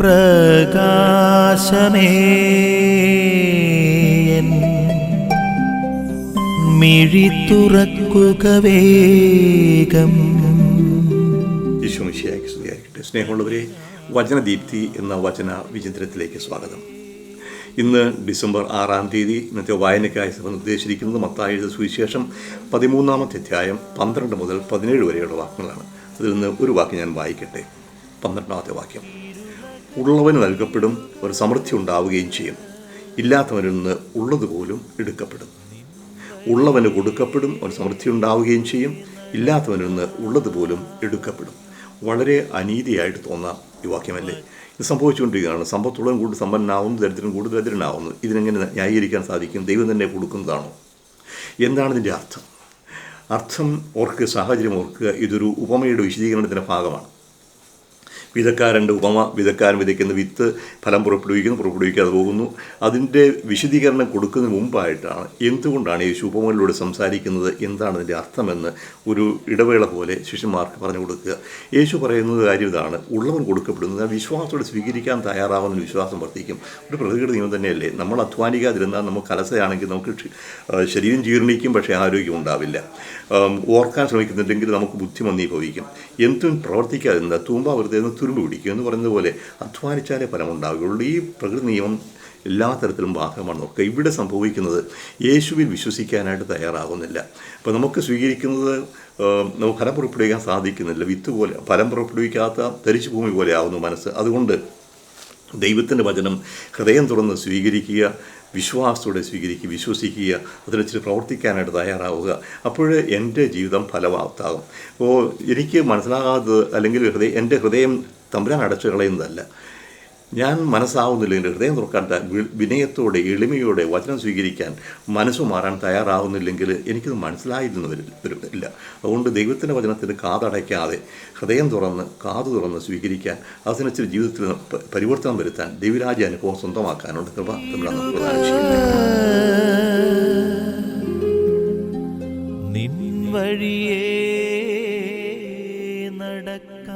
പ്രകാശമേ മിഴി തുറക്കുക വേഗം. ഈശോമിശിഹായ്ക്ക് സ്തുതിയായിരിക്കട്ടെ. സ്നേഹമുള്ളവരെ, വചനദീപ്തി എന്ന വചന വിചിന്തനത്തിലേക്ക് സ്വാഗതം. ഇന്ന് ഡിസംബർ 6 ഇന്നത്തെ വായനയ്ക്കായി സഭ നിർദ്ദേശിച്ചിരിക്കുന്നത് മത്തായി എഴുതിയ സുവിശേഷം 13-ാമത്തെ അധ്യായം 12 മുതൽ 17 വരെയുള്ള വാക്യങ്ങളാണ്. അതിൽ നിന്ന് ഒരു വാക്യം ഞാൻ വായിക്കട്ടെ. 12-ാമത്തെ വാക്യം: ഉള്ളവന് നൽകപ്പെടും, ഒരു സമൃദ്ധി ഉണ്ടാവുകയും ചെയ്യും. ഇല്ലാത്തവനിൽ നിന്ന് ഉള്ളതുപോലും എടുക്കപ്പെടും. ഉള്ളവന് കൊടുക്കപ്പെടും, ഒരു സമൃദ്ധി ഉണ്ടാവുകയും ചെയ്യും. ഇല്ലാത്തവനിൽ നിന്ന് ഉള്ളതുപോലും എടുക്കപ്പെടും. വളരെ അനീതിയായിട്ട് തോന്നാം ഈ വാക്യമല്ലേ? ഇത് സംഭവിച്ചുകൊണ്ടിരിക്കുകയാണ്. സമ്പത്തുള്ളവൻ കൂടുതൽ സമ്പന്നനാവുന്നു, ദരിദ്രൻ കൂടുതൽ ദരിദ്രനാവുന്നു. ഇതിനെങ്ങനെ ന്യായീകരിക്കാൻ സാധിക്കും? ദൈവം തന്നെ കൊടുക്കുന്നതാണോ? എന്താണ് ഇതിൻ്റെ അർത്ഥം ഓർക്കുക, സാഹചര്യം ഓർക്കുക. ഇതൊരു ഉപമയുടെ വിശദീകരണത്തിൻ്റെ ഭാഗമാണ്. വിതക്കാരൻ്റെ ഉപമ. വിതക്കാരൻ വിതയ്ക്കുന്ന വിത്ത് ഫലം പുറപ്പെടുവിക്കാതെ പോകുന്നു. അതിൻ്റെ വിശദീകരണം കൊടുക്കുന്നതിന് മുമ്പായിട്ടാണ് എന്തുകൊണ്ടാണ് യേശു ഉപമകളിലൂടെ സംസാരിക്കുന്നത്, എന്താണ് അതിൻ്റെ അർത്ഥമെന്ന് ഒരു ഇടവേള പോലെ ശിഷ്യന്മാർക്ക് പറഞ്ഞു കൊടുക്കുക. യേശു പറയുന്നത് കാര്യം ഇതാണ്: ഉള്ളവൻ കൊടുക്കപ്പെടുന്നത് വിശ്വാസത്തോടെ സ്വീകരിക്കാൻ തയ്യാറാവുന്ന വിശ്വാസം വർദ്ധിക്കും. ഒരു പ്രകൃതി നിയമം തന്നെയല്ലേ? നമ്മൾ അധ്വാനിക്കാതിരുന്നാൽ നമുക്ക് അലസയാണെങ്കിൽ നമുക്ക് ശരീരം ജീർണിക്കും, പക്ഷേ ആരോഗ്യം ഉണ്ടാവില്ല. ഓർക്കാൻ ശ്രമിക്കുന്നുണ്ടെങ്കിൽ നമുക്ക് ബുദ്ധി മന്ദീഭവിക്കും. എന്തും പ്രവർത്തിക്കാതിരുന്നാൽ തൂമ്പ വെറുതെ തുരുമ്പ് പിടിക്കുക എന്ന് പറയുന്നത് പോലെ അധ്വാനിച്ചാലേ ഫലമുണ്ടാവുകയുള്ളൂ. ഈ പ്രകൃതി നിയമം എല്ലാ തരത്തിലും ബാധകമാണ്. നോക്കുക, ഇവിടെ സംഭവിക്കുന്നത് യേശുവിൽ വിശ്വസിക്കാനായിട്ട് തയ്യാറാകുന്നില്ല. അപ്പോൾ നമുക്ക് സ്വീകരിക്കുന്നത് നമുക്ക് ഫലം പുറപ്പെടുവിക്കാൻ സാധിക്കുന്നില്ല. വിത്ത് പോലെ ഫലം പുറപ്പെടുവിക്കാത്ത തരിശു ഭൂമി പോലെ ആവുന്നു മനസ്സ്. അതുകൊണ്ട് ദൈവത്തിൻ്റെ വചനം ഹൃദയം തുറന്ന് സ്വീകരിക്കുക, വിശ്വാസത്തോടെ സ്വീകരിക്കുക, വിശ്വസിക്കുക, അതിനനുസരിച്ച് പ്രവർത്തിക്കാനായിട്ട് തയ്യാറാവുക. അപ്പോൾ എൻ്റെ ജീവിതം ഫലവത്താകും. അപ്പോൾ എനിക്ക് മനസ്സിലാകാത്തത് അല്ലെങ്കിൽ എൻ്റെ ഹൃദയം തമ്പുരാൻ അടച്ചു കളയുന്നതല്ല. ഞാൻ മനസ്സാവുന്നില്ല, എൻ്റെ ഹൃദയം തുറക്കാൻ വിനയത്തോടെ എളിമയോടെ വചനം സ്വീകരിക്കാൻ മനസ്സു മാറാൻ തയ്യാറാവുന്നില്ലെങ്കിൽ എനിക്കത് മനസ്സിലായിരുന്നു വരില്ല. അതുകൊണ്ട് ദൈവത്തിൻ്റെ വചനത്തിന് കാതടയ്ക്കാതെ ഹൃദയം തുറന്ന് കാതു തുറന്ന് സ്വീകരിക്കാൻ, അതിനനുസരിച്ച് ജീവിതത്തിൽ പരിവർത്തനം വരുത്താൻ, ദൈവരാജ്യ അനുഭവം സ്വന്തമാക്കാനുള്ള കൃപ നമ്മൾ പ്രദാനം ചെയ്യുന്നു.